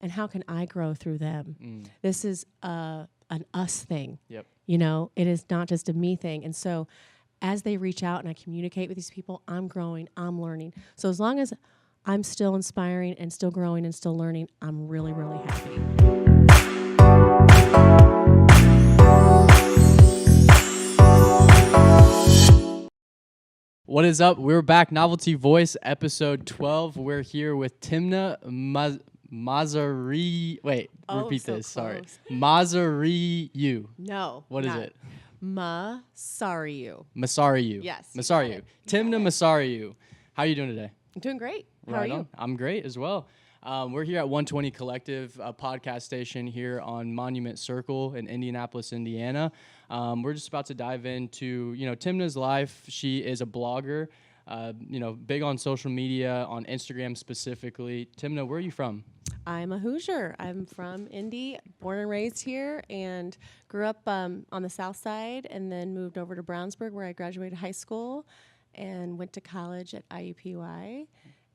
and how can I grow through them? This is an us thing. Yep. You know, it is not just a me thing. And so as they reach out and I communicate with these people, I'm growing, I'm learning. So as long as I'm still inspiring and still growing and still learning, I'm really, really happy. What is up? We're back. Novelty Voice, episode 12. We're here with Timnah Masariu. Wait, repeat so this. Sorry. close. Masariu. No. What is it? Masariu. Masariu. Yes. Masariu. Timnah Masariu. How are you doing today? I'm doing great. How are Right you? on. I'm great as well. We're here at 120 Collective, a podcast station here on Monument Circle in Indianapolis, Indiana. We're just about to dive into, Timnah's life. She is a blogger, big on social media, on Instagram specifically. Timnah, where are you from? I'm a Hoosier. I'm from Indy, born and raised here, and grew up on the south side and then moved over to Brownsburg where I graduated high school and went to college at IUPUI.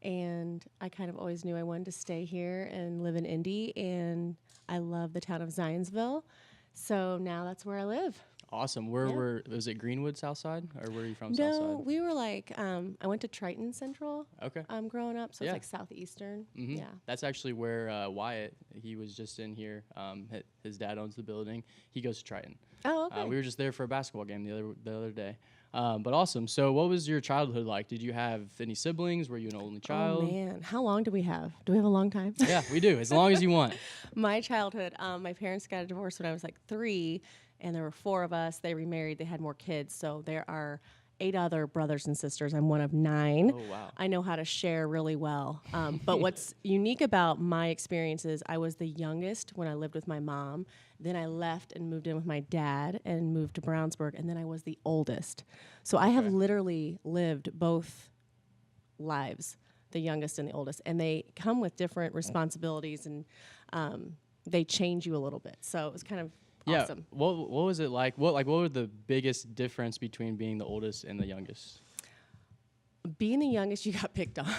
And I kind of always knew I wanted to stay here and live in Indy, and I love the town of Zionsville. So now that's where I live. Awesome. Was it Greenwood, Southside, or where are you from, No, Southside? we were like, I went to Triton Central. Okay. Growing up, so Yeah. it's like southeastern. Mm-hmm. Yeah. That's actually where Wyatt, he was just in here. His dad owns the building. He goes to Triton. Oh, okay. We were just there for a basketball game the other day. But awesome. So what was your childhood like? Did you have any siblings? Were you an only child? Oh, man. How long do we have? Do we have a long time? Yeah, we do. As long as you want. My childhood, my parents got a divorce when I was like 3, and there were 4 of us. They remarried. They had more kids. So there are 8 other brothers and sisters. I'm one of 9. Oh, wow. I know how to share really well. But what's unique about my experience is I was the youngest when I lived with my mom. Then I left and moved in with my dad and moved to Brownsburg. And then I was the oldest. So I have literally lived both lives, the youngest and the oldest. And they come with different responsibilities, and they change you a little bit. So it was kind of awesome. What was it like? What were the biggest difference between being the oldest and the youngest? Being the youngest, you got picked on.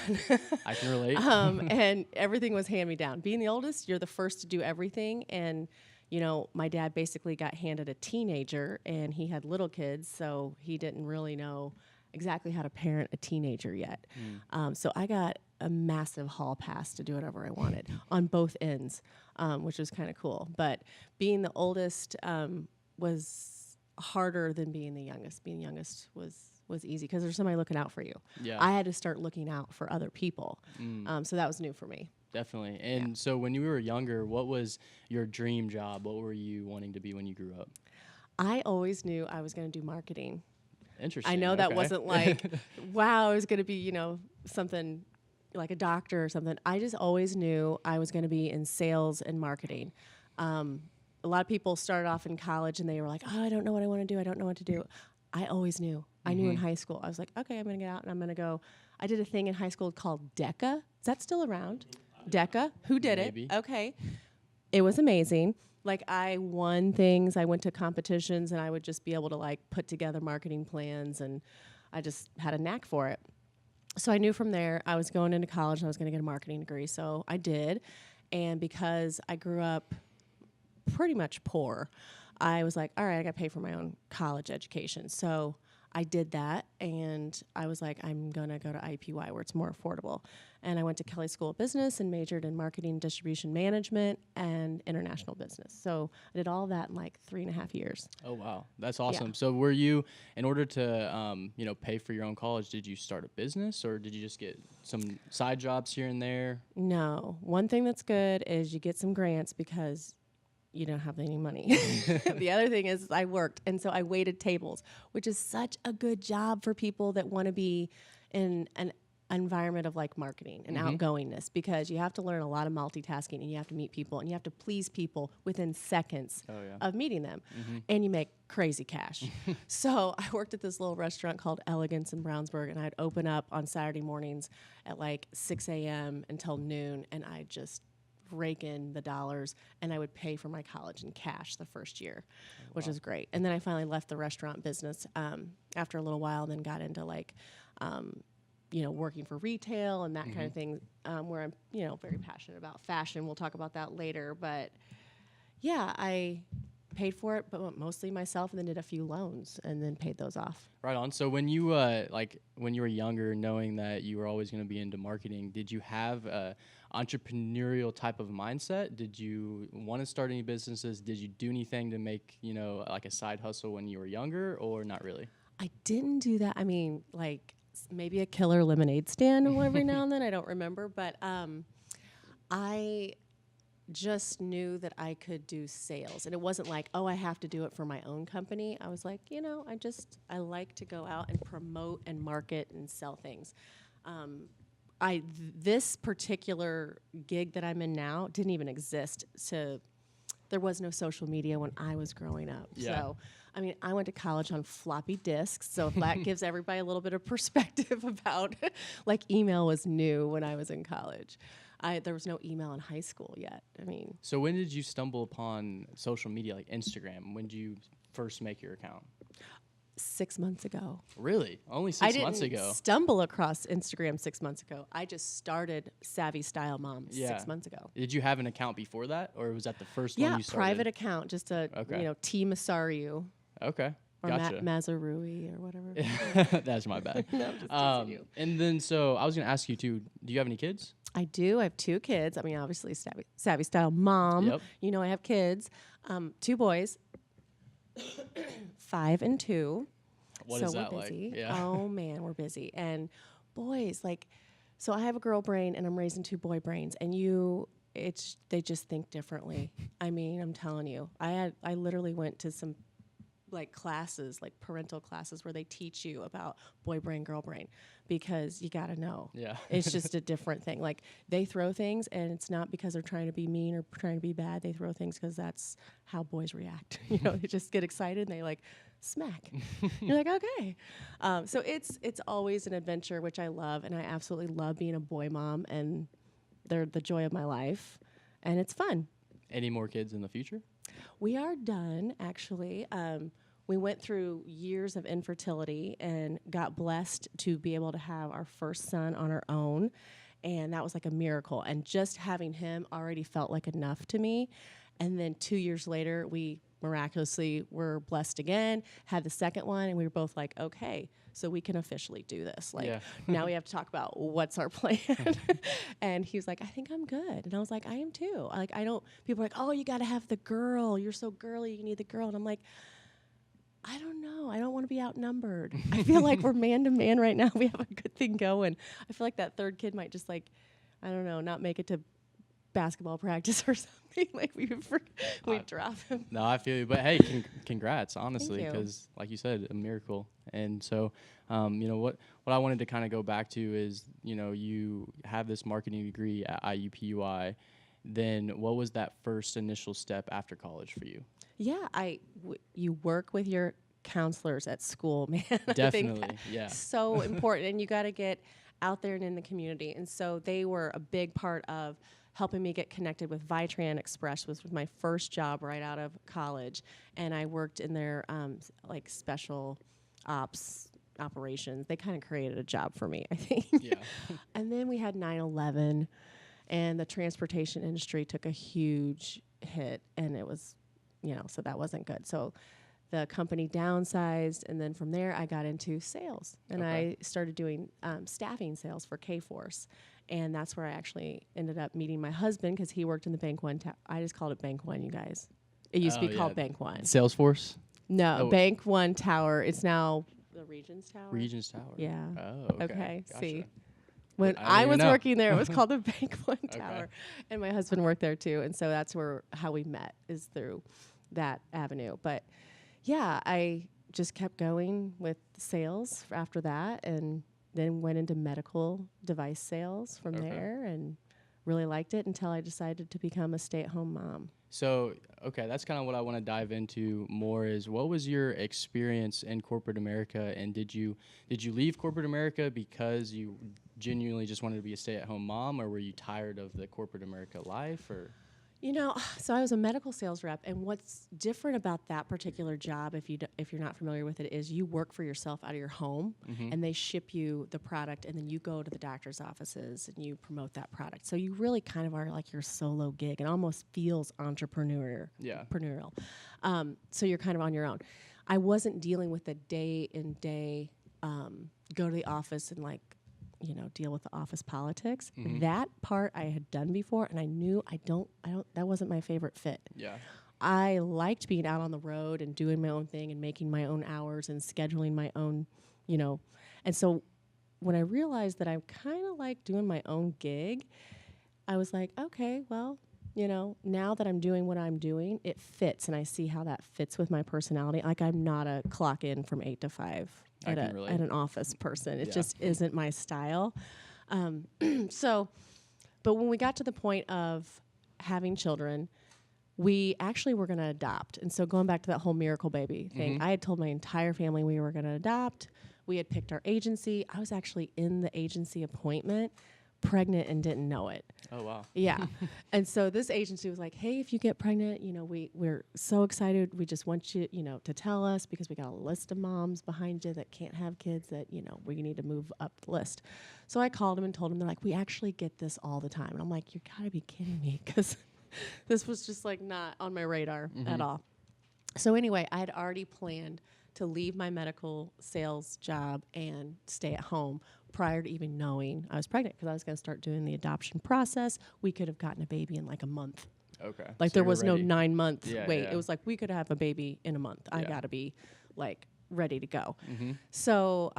I can relate. And everything was hand-me-down. Being the oldest, you're the first to do everything. And, my dad basically got handed a teenager, and he had little kids, so he didn't really know exactly how to parent a teenager yet. So I got a massive hall pass to do whatever I wanted on both ends, which was kind of cool. But being the oldest was harder than being the youngest. Being the youngest was easy because there's somebody looking out for you. Yeah. I had to start looking out for other people. So that was new for me. Definitely. And so when you were younger, what was your dream job? What were you wanting to be when you grew up? I always knew I was going to do marketing. Interesting. I know that Okay. wasn't like, wow, I was going to be, something like a doctor or something. I just always knew I was going to be in sales and marketing. A lot of people started off in college and they were like, oh, I don't know what I want to do. I don't know what to do. I always knew. I knew in high school. I was like, okay, I'm going to get out and I'm going to go. I did a thing in high school called DECA. Is that still around? DECA? Who did Maybe. it? Okay. It was amazing. Like, I won things. I went to competitions, and I would just be able to, like, put together marketing plans, and I just had a knack for it. So I knew from there I was going into college and I was going to get a marketing degree. So I did. And because I grew up pretty much poor, I was like, all right, I got to pay for my own college education. So I did that, and I was like, I'm going to go to IUPUI where it's more affordable. And I went to Kelley School of Business and majored in marketing, distribution management, and international business. So I did all that in like 3.5 years. Oh, wow. That's awesome. Yeah. So were you, in order to, pay for your own college, did you start a business or did you just get some side jobs here and there? No. One thing that's good is you get some grants because you don't have any money. The other thing is I worked, and so I waited tables, which is such a good job for people that want to be in an environment of like marketing and outgoingness, because you have to learn a lot of multitasking, and you have to meet people, and you have to please people within seconds of meeting them, and you make crazy cash. So I worked at this little restaurant called Elegance in Brownsburg, and I'd open up on Saturday mornings at like 6 a.m. until noon, and I just rake in the dollars, and I would pay for my college in cash the first year, which was great. And then I finally left the restaurant business after a little while, and then got into like working for retail and that kind of thing, where I'm, very passionate about fashion. We'll talk about that later. But yeah, I paid for it, but mostly myself, and then did a few loans and then paid those off. Right on. So when you when you were younger, knowing that you were always going to be into marketing, did you have a entrepreneurial type of mindset? Did you want to start any businesses? Did you do anything to make, like a side hustle when you were younger, or not really? I didn't do that. I mean, like maybe a killer lemonade stand every now and then. I don't remember, but I just knew that I could do sales, and it wasn't like, oh, I have to do it for my own company. I was like, I like to go out and promote and market and sell things. This particular gig that I'm in now didn't even exist. So there was no social media when I was growing up. Yeah. So, I mean, I went to college on floppy disks, so if that gives everybody a little bit of perspective about, like, email was new when I was in college. There was no email in high school yet. I mean. So when did you stumble upon social media, like Instagram? When did you first make your account? 6 months ago. Really? Only 6 months ago? I didn't stumble across Instagram 6 months ago. I just started Savvy Style Mom 6 months ago. Did you have an account before that, or was that the first one you started? Yeah, private account, just a, T Masariu. Okay. Or gotcha. Masariu or whatever. That's my bad. No, I'm just teasing you. And then, so I was going to ask you too, do you have any kids? I do. I have 2 kids. I mean, obviously, Savvy Style Mom. Yep. I have kids. 2 boys, 5 and 2. What is that like? Yeah. Oh, man, we're busy. And boys, so I have a girl brain, and I'm raising 2 boy brains. And they just think differently. I mean, I'm telling you. I literally went to some classes, like parental classes, where they teach you about boy brain, girl brain, because you got to know. Yeah. It's just a different thing. Like, they throw things, and it's not because they're trying to be mean or trying to be bad. They throw things because that's how boys react. They just get excited and they smack. You're like, okay. So it's always an adventure, which I love, and I absolutely love being a boy mom, and they're the joy of my life, and it's fun. Any more kids in the future? We are done, actually. We went through years of infertility and got blessed to be able to have our first son on our own, and that was like a miracle. And just having him already felt like enough to me. And then 2 years later, we miraculously were blessed again, had the second one, and we were both like, okay, so we can officially do this. Now we have to talk about what's our plan. And he was like, I think I'm good. And I was like, I am too. People are like, oh, you got to have the girl. You're so girly. You need the girl. And I'm like, I don't know. I don't want to be outnumbered. I feel like we're man to man right now. We have a good thing going. I feel like that third kid might just not make it to basketball practice or something. We'd drop him. No, I feel you. But hey, congrats, honestly, because like you said, a miracle. And so, what I wanted to kind of go back to is, you have this marketing degree at IUPUI. Then what was that first initial step after college for you? Yeah, you work with your counselors at school, man. Definitely, I think so important, and you got to get out there and in the community. And so they were a big part of helping me get connected with Vitran Express, which was my first job right out of college, and I worked in their special ops operations. They kind of created a job for me, I think. Yeah. And then we had 9/11, and the transportation industry took a huge hit, and it was, so that wasn't good. So the company downsized, and then from there I got into sales, and I started doing staffing sales for K-Force, and that's where I actually ended up meeting my husband, because he worked in the Bank One. I just called it Bank One, you guys. It used to be called Bank One. Salesforce? No, Bank One Tower. It's now the Regions Tower. Regions Tower. Yeah. Oh, okay. Gotcha. See. When I was working there, it was called the Bank One Tower, and my husband worked there too, and so that's how we met, is through that avenue. But yeah, I just kept going with sales after that, and then went into medical device sales from there, and really liked it until I decided to become a stay-at-home mom. So, that's kind of what I want to dive into more, is what was your experience in corporate America, and did you leave corporate America because you genuinely just wanted to be a stay-at-home mom, or were you tired of the corporate America life, or? You know, so I was a medical sales rep, and what's different about that particular job, if you're not familiar with it, is you work for yourself out of your home, and they ship you the product, and then you go to the doctor's offices and you promote that product. So you really kind of are like your solo gig. It almost feels entrepreneurial. So you're kind of on your own. I wasn't dealing with the day in day go to the office and like, deal with the office politics. That part I had done before, and I knew that wasn't my favorite fit. Yeah. I liked being out on the road and doing my own thing and making my own hours and scheduling my own, And so when I realized that I kind of like doing my own gig, I was like, okay, well, now that I'm doing what I'm doing, it fits, and I see how that fits with my personality. Like, I'm not a clock in from 8 to 5 at an office person. It just isn't my style. But when we got to the point of having children, we actually were going to adopt. And so going back to that whole miracle baby thing, I had told my entire family we were going to adopt. We had picked our agency. I was actually in the agency appointment, pregnant, and didn't know it. Oh, wow. Yeah. And so this agency was like, hey, if you get pregnant, we're so excited. We just want you, to tell us, because we got a list of moms behind you that can't have kids that, we need to move up the list. So I called them and told them, they're like, we actually get this all the time. And I'm like, you gotta be kidding me, because this was just like not on my radar at all. So anyway, I had already planned to leave my medical sales job and stay at home prior to even knowing I was pregnant, because I was going to start doing the adoption process. We could have gotten a baby in like a month. Okay. Like, so there was no ready. 9-month wait. Yeah. It was like, we could have a baby in a month. I got to be like ready to go. So,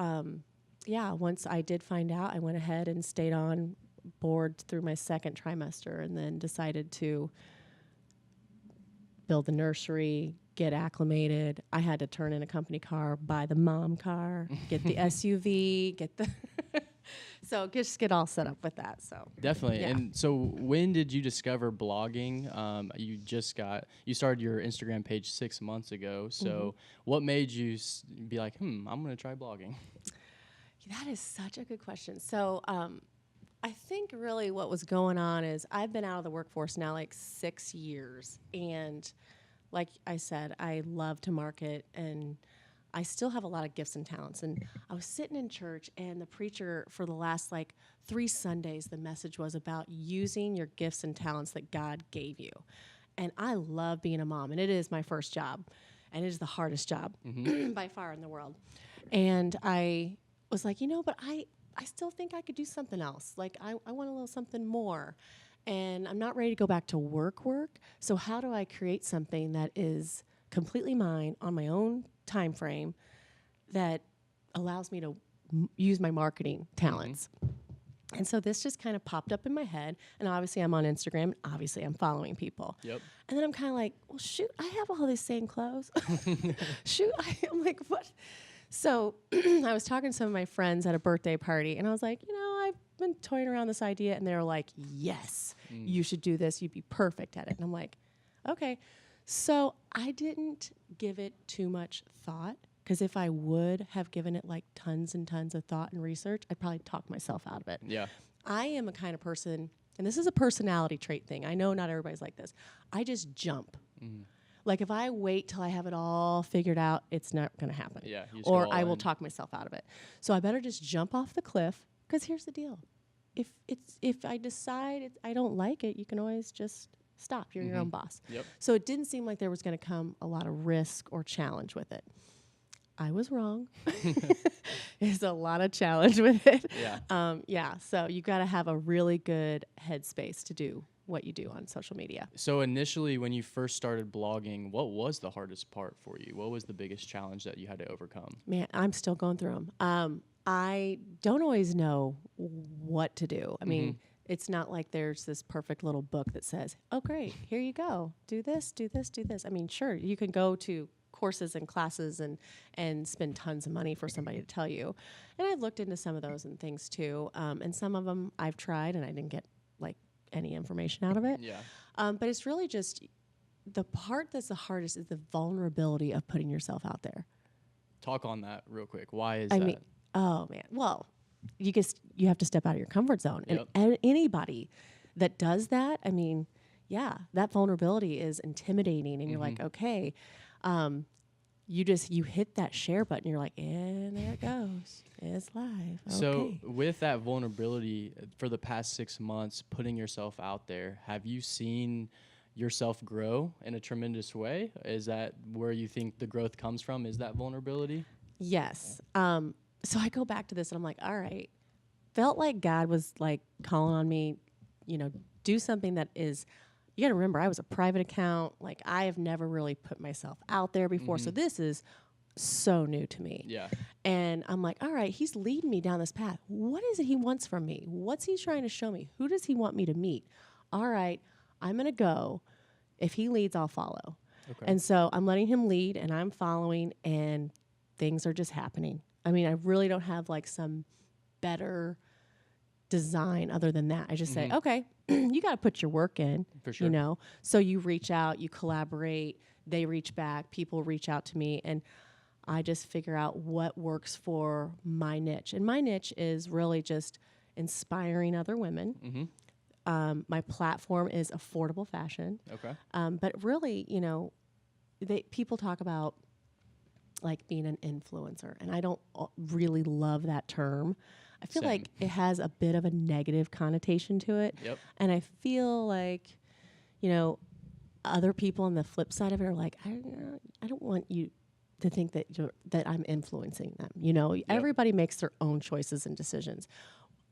once I did find out, I went ahead and stayed on board through my second trimester, and then decided to build the nursery, get acclimated. I had to turn in a company car, buy the mom car, get the SUV, get the so just get all set up with that. So definitely. Yeah. And so when did you discover blogging? You started your Instagram page 6 months ago. So what made you be like, I'm going to try blogging? That is such a good question. So I think really what was going on is I've been out of the workforce now like 6 years, and like I said, I love to market, and I still have a lot of gifts and talents. And I was sitting in church, and the preacher for the last like 3 Sundays, the message was about using your gifts and talents that God gave you. And I love being a mom, and it is my first job, and it is the hardest job by far in the world. And I was like, but I still think I could do something else. Like, I want a little something more. And I'm not ready to go back to work. So how do I create something that is completely mine on my own time frame that allows me to use my marketing talents? And so this just kind of popped up in my head. And obviously I'm on Instagram. And obviously I'm following people. Yep. And then I'm kind of like, well, shoot, I have all these same clothes. I'm like, what? So I was talking to some of my friends at a birthday party, and I was like, I've been toying around this idea, and they were like, yes, you should do this. You'd be perfect at it. And I'm like, okay. So I didn't give it too much thought, because if I would have given it like tons and tons of thought and research, I'd probably talk myself out of it. Yeah. I am a kind of person, and this is a personality trait thing. I know not everybody's like this. I just jump. Like, if I wait till I have it all figured out, it's not going to happen. Yeah. Or I will talk myself out of it. So I better just jump off the cliff, because here's the deal. If I decide I don't like it, you can always just stop. You're your own boss. Yep. So it didn't seem like there was going to come a lot of risk or challenge with it. I was wrong. There's a lot of challenge with it. Yeah. So you got to have a really good headspace to do what you do on social media. So initially, when you first started blogging, what was the hardest part for you? What was the biggest challenge that you had to overcome? Man, I'm still going through them. I don't always know what to do. I mean, it's not like there's this perfect little book that says, oh, great, here you go. Do this, do this, do this. I mean, sure, you can go to courses and classes and spend tons of money for somebody to tell you. And I've looked into some of those and things too. And some of them I've tried, and I didn't get like any information out of it. Yeah. But it's really just the part that's the hardest is the vulnerability of putting yourself out there. Talk on that real quick. Why is that? I mean, oh man. Well, you have to step out of your comfort zone. Yep. And anybody that does that, I mean, yeah, that vulnerability is intimidating. And you're like, okay, you hit that share button. You're like, and there it goes. It's live. So Okay. with that vulnerability for the past 6 months, putting yourself out there, have you seen yourself grow in a tremendous way? Is that where you think the growth comes from? Is that vulnerability? Yes. So I go back to this and I'm like, all right, felt like God was like calling on me, do something that is, you got to remember, I was a private account. Like I have never really put myself out there before. So this is so new to me. Yeah. And I'm like, all right, he's leading me down this path. What is it he wants from me? What's he trying to show me? Who does he want me to meet? All right, I'm going to go. If he leads, I'll follow. Okay. And so I'm letting him lead and I'm following and things are just happening. I mean, I really don't have like some better design other than that. I just say, okay, you got to put your work in, For sure. So you reach out, you collaborate, they reach back, people reach out to me, and I just figure out what works for my niche. And my niche is really just inspiring other women. My platform is affordable fashion. Okay. But really, people talk about like being an influencer, and I don't really love that term. I feel Same. like it has a bit of a negative connotation to it. Yep. And I feel like, other people on the flip side of it are like, I don't want you to think that I'm influencing them. Everybody makes their own choices and decisions.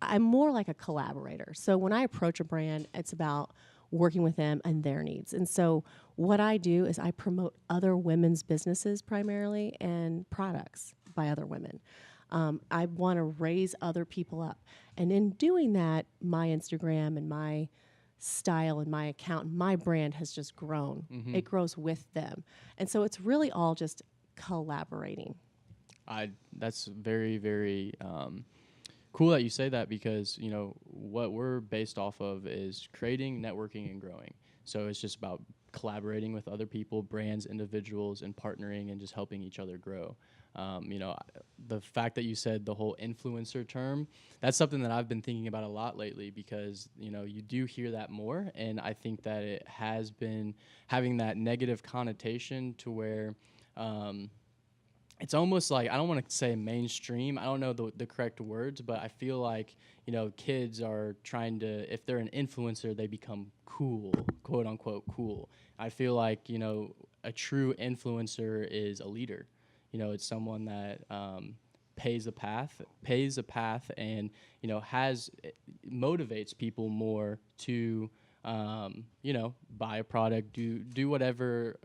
I'm more like a collaborator. So when I approach a brand, it's about working with them and their needs. And so what I do is I promote other women's businesses primarily and products by other women. I want to raise other people up. And in doing that, my Instagram and my style and my account, and my brand has just grown. It grows with them. And so it's really all just collaborating. That's very, very cool that you say that, because what we're based off of is creating, networking, and growing. So it's just about collaborating with other people, brands, individuals, and partnering and just helping each other grow. The fact that you said the whole influencer term, that's something that I've been thinking about a lot lately, because you do hear that more, and I think that it has been having that negative connotation to where it's almost like, I don't want to say mainstream, I don't know the correct words, but I feel like kids are trying to, if they're an influencer, they become cool, quote unquote cool. I feel like a true influencer is a leader. It's someone that pays a path, and motivates people more to buy a product, do whatever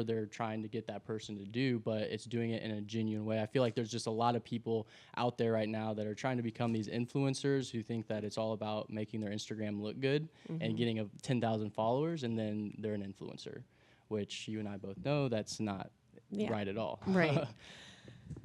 they're trying to get that person to do, but it's doing it in a genuine way. I feel like there's just a lot of people out there right now that are trying to become these influencers who think that it's all about making their Instagram look good and getting 10,000 followers, and then they're an influencer, which you and I both know that's not right at all. Right.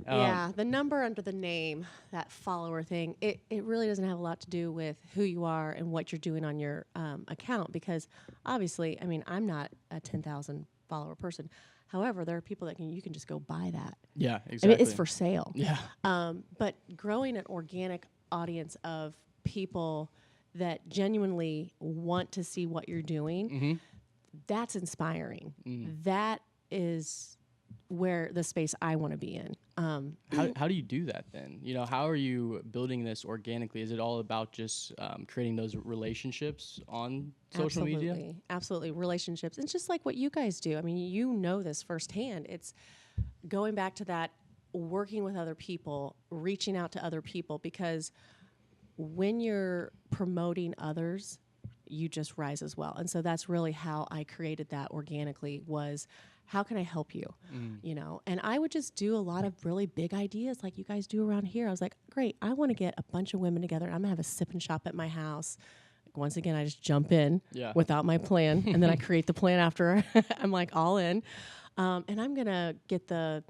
Yeah, the number under the name, that follower thing, it really doesn't have a lot to do with who you are and what you're doing on your account, because obviously, I mean, I'm not a 10,000 follower person. However, there are people that you can just go buy that. Yeah, exactly. I mean, it's for sale. Yeah. But growing an organic audience of people that genuinely want to see what you're doing, that's inspiring. That is where the space I want to be in. How do you do that then? How are you building this organically? Is it all about just creating those relationships on social media? Absolutely. Relationships. It's just like what you guys do. I mean, this firsthand. It's going back to that, working with other people, reaching out to other people, because when you're promoting others, you just rise as well. And so that's really how I created that organically, was how can I help you? And I would just do a lot of really big ideas like you guys do around here. I was like, great, I want to get a bunch of women together. I'm going to have a sip and shop at my house. Once again, I just jump in without my plan, and then I create the plan after I'm like all in. And I'm going to get the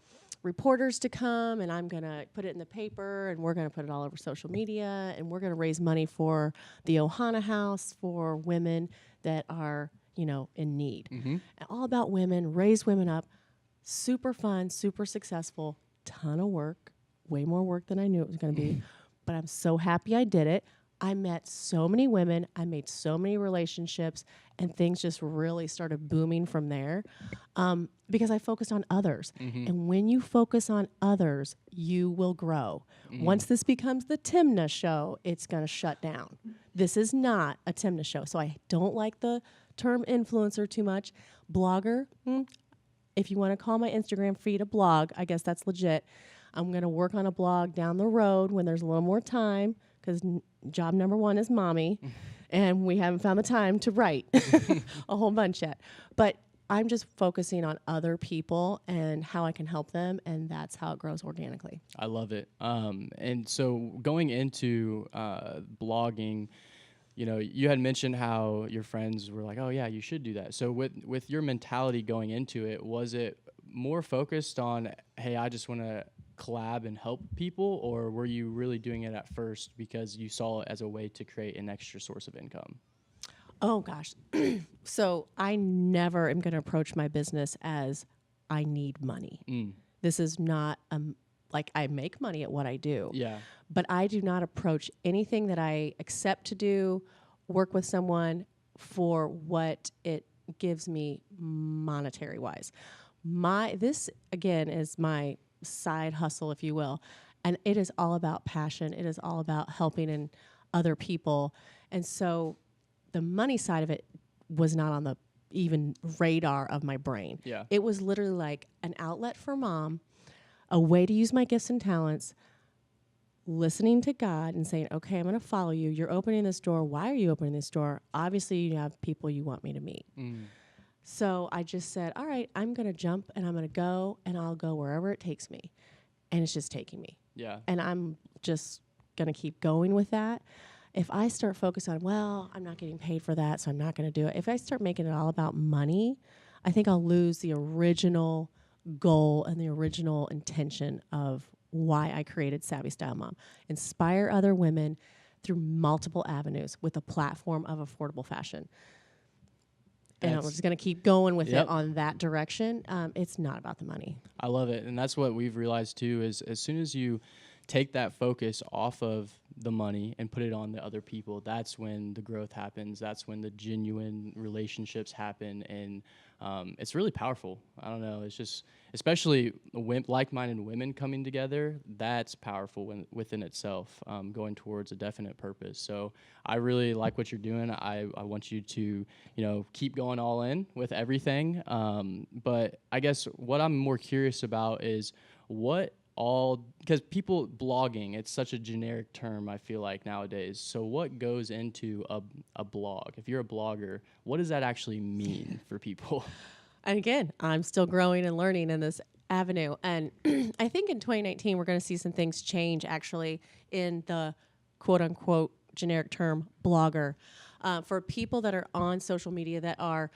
reporters to come, and I'm going to put it in the paper, and we're going to put it all over social media, and we're going to raise money for the Ohana House for women that are, in need. And all about women, raise women up. Super fun, super successful, ton of work, way more work than I knew it was going to be. But I'm so happy I did it. I met so many women, I made so many relationships, and things just really started booming from there because I focused on others. And when you focus on others, you will grow. Once this becomes the Timnah show, it's going to shut down. This is not a Timnah show. So I don't like the term influencer too much. Blogger, if you want to call my Instagram feed a blog, I guess that's legit. I'm going to work on a blog down the road when there's a little more time because job number one is mommy, and we haven't found the time to write a whole bunch yet. But I'm just focusing on other people and how I can help them, and that's how it grows organically. I love it. And so going into blogging, you know, you had mentioned how your friends were like, oh, yeah, you should do that. So with your mentality going into it, was it more focused on, hey, I just want to collab and help people, or were you really doing it at first because you saw it as a way to create an extra source of income? Oh, gosh. So I never am going to approach my business as I need money. This is not like I make money at what I do. Yeah. But I do not approach anything that I accept to do, work with someone for what it gives me monetary wise. This again is my side hustle, if you will. And it is all about passion. It is all about helping in other people. And so the money side of it was not on the even radar of my brain. Yeah. It was literally like an outlet for mom, a way to use my gifts and talents, listening to God and saying, okay, I'm going to follow you. You're opening this door. Why are you opening this door? Obviously, you have people you want me to meet. So I just said, all right, I'm going to jump and I'm going to go, and I'll go wherever it takes me. And it's just taking me. Yeah. And I'm just going to keep going with that. If I start focusing on, well, I'm not getting paid for that, so I'm not going to do it. If I start making it all about money, I think I'll lose the original goal and the original intention of why I created Savvy Style Mom. Inspire other women through multiple avenues with a platform of affordable fashion. And I'm just going to keep going with it on that direction. It's not about the money. I love it. And that's what we've realized too, is as soon as you take that focus off of the money and put it on the other people, that's when the growth happens. That's when the genuine relationships happen. And it's really powerful. I don't know. It's just, especially like-minded women coming together, that's powerful within itself, going towards a definite purpose. So I really like what you're doing. I want you to, you know, keep going all in with everything. But I guess what I'm more curious about is because people blogging, it's such a generic term, I feel like nowadays. So what goes into a blog? If you're a blogger, what does that actually mean for people? And again, I'm still growing and learning in this avenue. And I think in 2019, we're going to see some things change actually in the quote unquote generic term blogger. For people that are on social media that are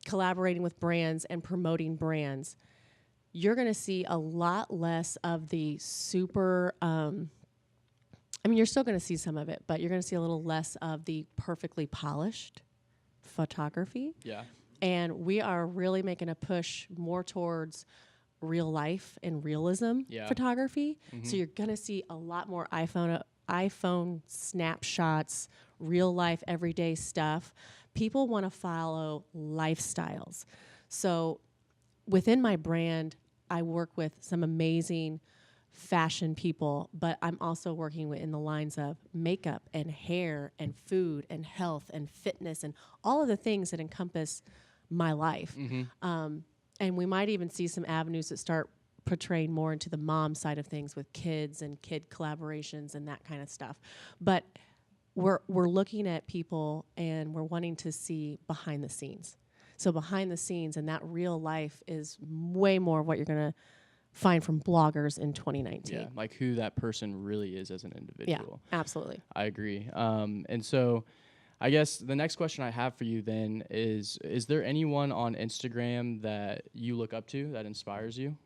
collaborating with brands and promoting brands, you're going to see a lot less of the super, you're still going to see some of it, but you're going to see a little less of the perfectly polished photography. Yeah. And we are really making a push more towards real life and realism photography. So you're going to see a lot more iPhone snapshots, real life, everyday stuff. People want to follow lifestyles. So within my brand, I work with some amazing fashion people, but I'm also working in the lines of makeup and hair and food and health and fitness and all of the things that encompass my life. And we might even see some avenues that start portraying more into the mom side of things with kids and kid collaborations and that kind of stuff. But we're looking at people and we're wanting to see behind the scenes. So behind the scenes and that real life is way more of what you're going to find from bloggers in 2019. Yeah, like who that person really is as an individual. Yeah, absolutely. I agree. And so I guess the next question I have for you then is there anyone on Instagram that you look up to that inspires you?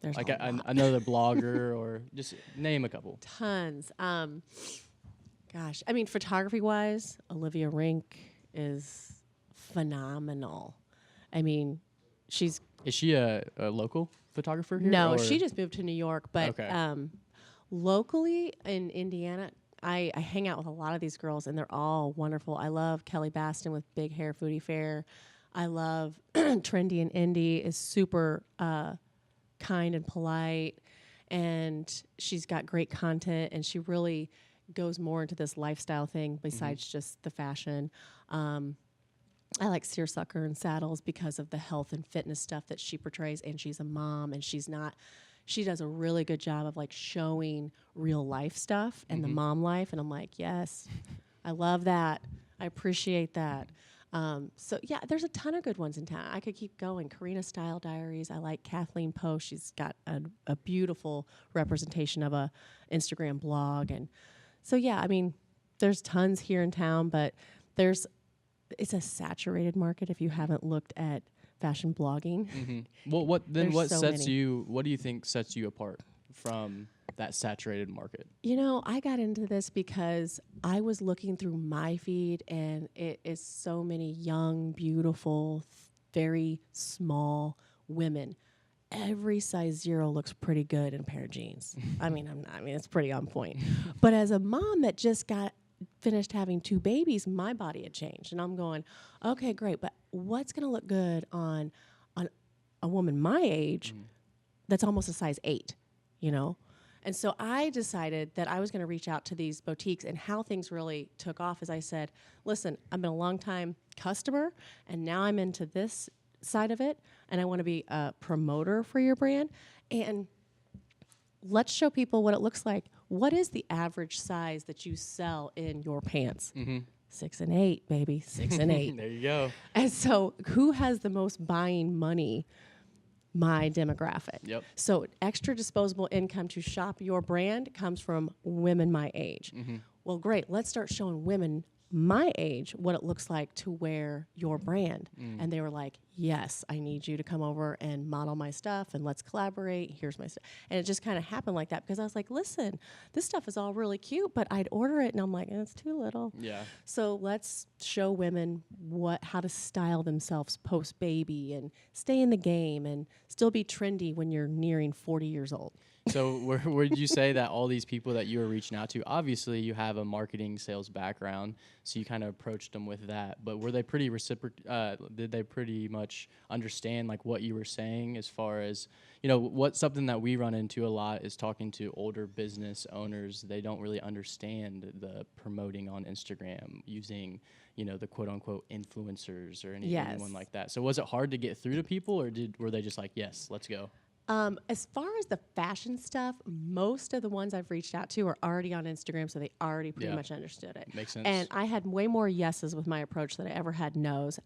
There's like another blogger or just name a couple. Tons. Gosh, I mean, photography-wise, Olivia Rink is phenomenal. I mean, is she a local photographer here? No, she just moved to New York, but okay. Locally in Indiana, I hang out with a lot of these girls, and they're all wonderful. I love Kelly Baston with Big Hair Foodie Fair. I love Trendy and Indie is super kind and polite, and she's got great content, and she really goes more into this lifestyle thing besides just the fashion. I like Seersucker and Saddles because of the health and fitness stuff that she portrays, and she's a mom, and she does a really good job of like showing real life stuff and the mom life, and I'm like, yes, I love that. I appreciate that. So yeah, there's a ton of good ones in town. I could keep going. Karina Style Diaries. I like Kathleen Post. She's got a beautiful representation of a Instagram blog, and so yeah, I mean, there's tons here in town, but it's a saturated market if you haven't looked at fashion blogging. Well, what do you think sets you apart from that saturated market? You know, I got into this because I was looking through my feed, and it is so many young, beautiful, very small women. Every size 0 looks pretty good in a pair of jeans. I mean, it's pretty on point. But as a mom that just got finished having 2 babies, my body had changed, and I'm going, okay, great, but what's going to look good on a woman my age that's almost a size 8, you know? And so I decided that I was going to reach out to these boutiques, and how things really took off is I said, listen, I've been a long time customer, and now I'm into this side of it, and I want to be a promoter for your brand, and let's show people what it looks like. What is the average size that you sell in your pants? 6 and 8, baby, 6 and 8. There you go. And so who has the most buying money? My demographic. Yep. So extra disposable income to shop your brand comes from women my age. Well, great. Let's start showing women my age what it looks like to wear your brand. And they were like, yes, I need you to come over and model my stuff, and let's collaborate. Here's my stuff. And it just kind of happened like that because I was like, listen, this stuff is all really cute, but I'd order it and I'm like, it's too little. Yeah. So let's show women how to style themselves post baby and stay in the game and still be trendy when you're nearing 40 years old. So where did you say that all these people that you were reaching out to, obviously you have a marketing sales background, so you kind of approached them with that, but were they pretty did they pretty much understand like what you were saying as far as, you know, something that we run into a lot is talking to older business owners. They don't really understand the promoting on Instagram using, you know, the quote unquote influencers or anyone like that. So was it hard to get through to people, or were they just like, yes, let's go? As far as the fashion stuff, most of the ones I've reached out to are already on Instagram, so they already pretty much understood it. Makes sense. And I had way more yeses with my approach than I ever had nos.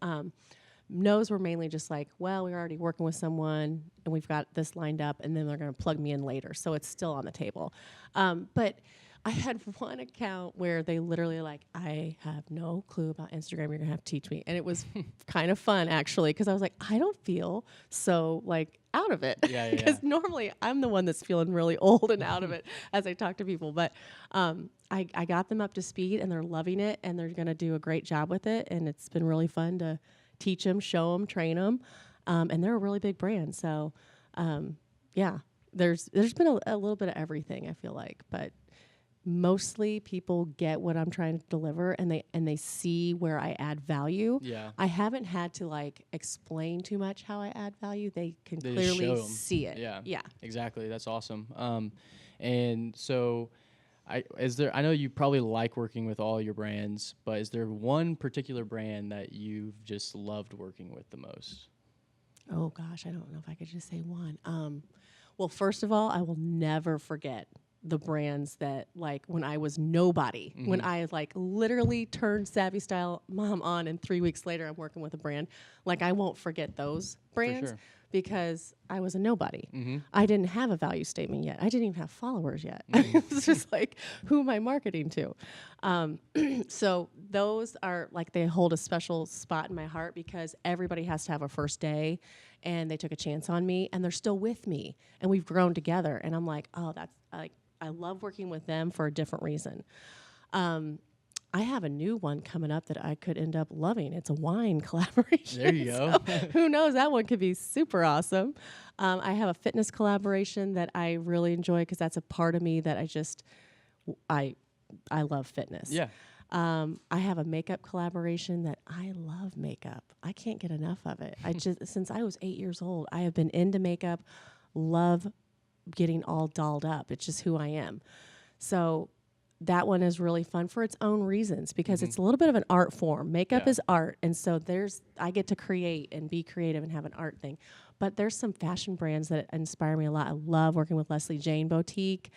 Nos were mainly just like, well, we're already working with someone, and we've got this lined up, and then they're going to plug me in later, so it's still on the table. But I had one account where they literally like, I have no clue about Instagram. You're going to have to teach me. And it was kind of fun, actually, because I was like, I don't feel so like out of it. Because normally I'm the one that's feeling really old and out of it as I talk to people. But I got them up to speed, and they're loving it, and they're going to do a great job with it. And it's been really fun to teach them, show them, train them. And they're a really big brand. So, there's been a little bit of everything, I feel like. But mostly people get what I'm trying to deliver, and they see where I add value. Yeah. I haven't had to like explain too much how I add value. They can clearly see it. Yeah. Yeah. Exactly. That's awesome. And so I know you probably like working with all your brands, but is there one particular brand that you've just loved working with the most? Oh gosh, I don't know if I could just say one. Well, first of all, I will never forget the brands that, like, when I was nobody, when I like literally turned Savvy Style Mom on, and 3 weeks later I'm working with a brand. Like, I won't forget those brands because I was a nobody. I didn't have a value statement yet. I didn't even have followers yet. It was just like, who am I marketing to? So those are like, they hold a special spot in my heart because everybody has to have a first day, and they took a chance on me, and they're still with me, and we've grown together. And I'm like, oh, that's like, I love working with them for a different reason. I have a new one coming up that I could end up loving. It's a wine collaboration. There you go. So who knows? That one could be super awesome. I have a fitness collaboration that I really enjoy because that's a part of me that I I love fitness. Yeah. I have a makeup collaboration that I love makeup. I can't get enough of it. Since I was 8 years old, I have been into makeup, love getting all dolled up. It's just who I am. So that one is really fun for its own reasons because it's a little bit of an art form. Makeup is art. And so I get to create and be creative and have an art thing. But there's some fashion brands that inspire me a lot. I love working with Leslie Jane Boutique.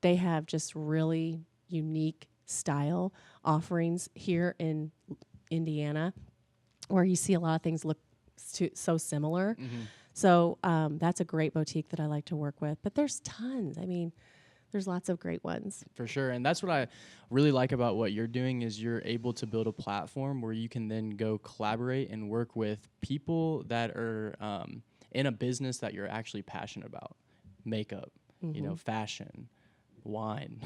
They have just really unique style offerings here in Indiana where you see a lot of things look so similar. So that's a great boutique that I like to work with. But there's tons. I mean, there's lots of great ones. For sure. And that's what I really like about what you're doing is you're able to build a platform where you can then go collaborate and work with people that are in a business that you're actually passionate about. Makeup, fashion, wine,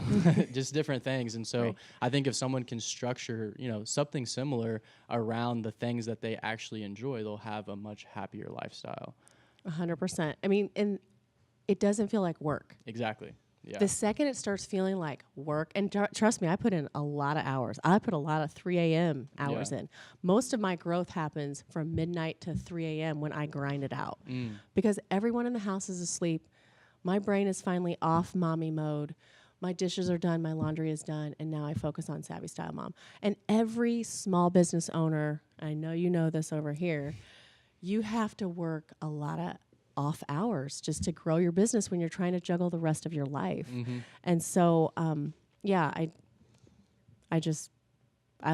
just different things. And so I think if someone can structure, something similar around the things that they actually enjoy, they'll have a much happier lifestyle. 100%. I mean, and it doesn't feel like work. Exactly. Yeah. The second it starts feeling like work, and trust me, I put in a lot of hours. I put a lot of 3 a.m. hours in. Most of my growth happens from midnight to 3 a.m. when I grind it out. Because everyone in the house is asleep. My brain is finally off mommy mode. My dishes are done, my laundry is done, and now I focus on Savvy Style Mom. And every small business owner, I know you know this over here, you have to work a lot of off hours just to grow your business when you're trying to juggle the rest of your life. And so, I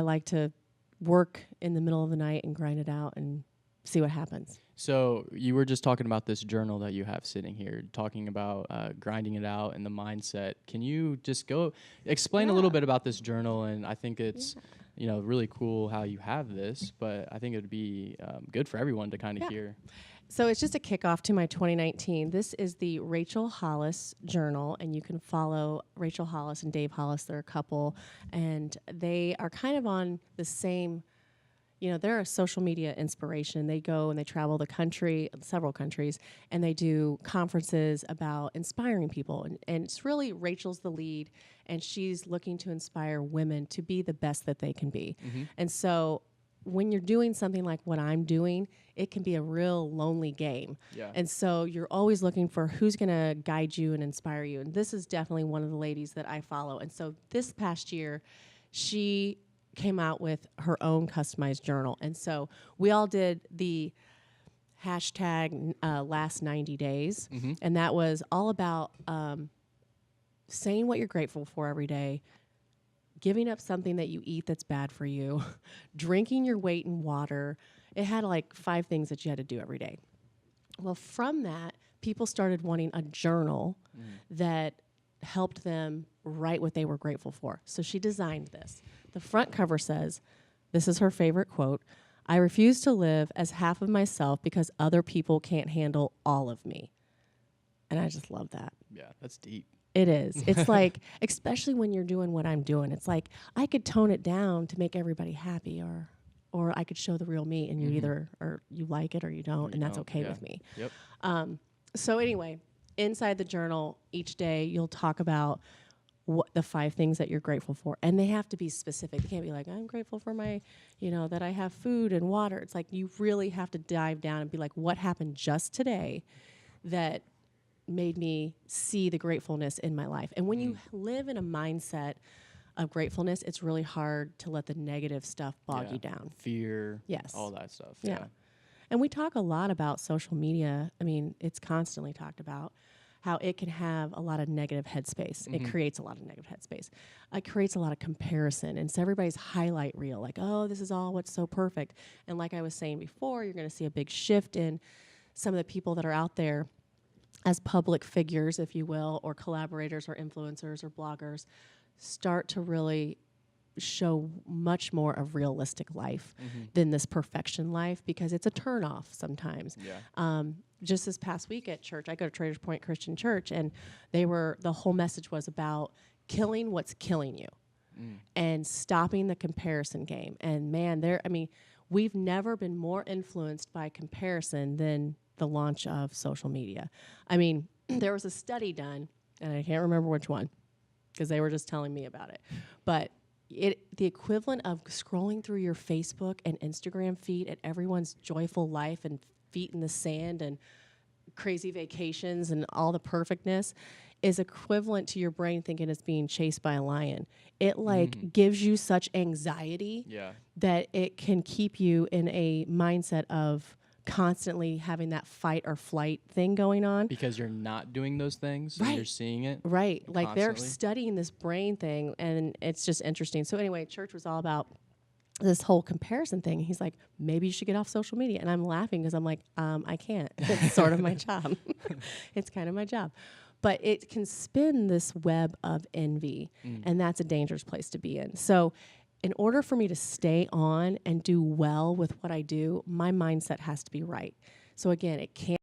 like to work in the middle of the night and grind it out and see what happens. So you were just talking about this journal that you have sitting here, talking about grinding it out and the mindset. Can you just go explain a little bit about this journal? And I think it's, really cool how you have this, but I think it would be good for everyone to kind of hear. So it's just a kickoff to my 2019. This is the Rachel Hollis Journal, and you can follow Rachel Hollis and Dave Hollis. They're a couple, and they are kind of on the same, they're a social media inspiration. They go and they travel the country, several countries, and they do conferences about inspiring people. And it's really Rachel's the lead, and she's looking to inspire women to be the best that they can be. And so when you're doing something like what I'm doing, it can be a real lonely game. And so you're always looking for who's going to guide you and inspire you. And this is definitely one of the ladies that I follow. And so this past year, she came out with her own customized journal. And so we all did the hashtag last 90 days. And that was all about saying what you're grateful for every day, giving up something that you eat that's bad for you, drinking your weight in water. It had like 5 things that you had to do every day. Well, from that, people started wanting a journal that helped them write what they were grateful for. So she designed this. The front cover says, this is her favorite quote, "I refuse to live as half of myself because other people can't handle all of me." And I just love that. Yeah, that's deep. It is. It's like, especially when you're doing what I'm doing, it's like I could tone it down to make everybody happy, or I could show the real me, and you either or you like it or you don't, and that's okay with me. So anyway, inside the journal each day, you'll talk about what the 5 things that you're grateful for, and they have to be specific. They can't be like, I'm grateful for my, that I have food and water. It's like you really have to dive down and be like, what happened just today that made me see the gratefulness in my life. And when you live in a mindset of gratefulness, it's really hard to let the negative stuff bog you down. Fear, all that stuff. Yeah. And we talk a lot about social media. I mean, it's constantly talked about how it can have a lot of negative headspace. It creates a lot of negative headspace. It creates a lot of comparison. And so everybody's highlight reel, like, oh, this is all what's so perfect. And like I was saying before, you're going to see a big shift in some of the people that are out there as public figures, if you will, or collaborators or influencers or bloggers, start to really show much more of realistic life than this perfection life, because it's a turnoff sometimes. Just this past week at church, I go to Traders Point Christian Church, and the whole message was about killing what's killing you and stopping the comparison game. And man, we've never been more influenced by comparison than the launch of social media. I mean, there was a study done, and I can't remember which one, because they were just telling me about it. But the equivalent of scrolling through your Facebook and Instagram feed at everyone's joyful life and feet in the sand and crazy vacations and all the perfectness is equivalent to your brain thinking it's being chased by a lion. It gives you such anxiety that it can keep you in a mindset of constantly having that fight or flight thing going on. Because you're not doing those things and you're seeing it. Right. Constantly. Like they're studying this brain thing, and it's just interesting. So anyway, church was all about this whole comparison thing. He's like, maybe you should get off social media. And I'm laughing because I'm like, I can't. It's sort of my job. It's kind of my job. But it can spin this web of envy, and that's a dangerous place to be in. So in order for me to stay on and do well with what I do, my mindset has to be right. So again, it can't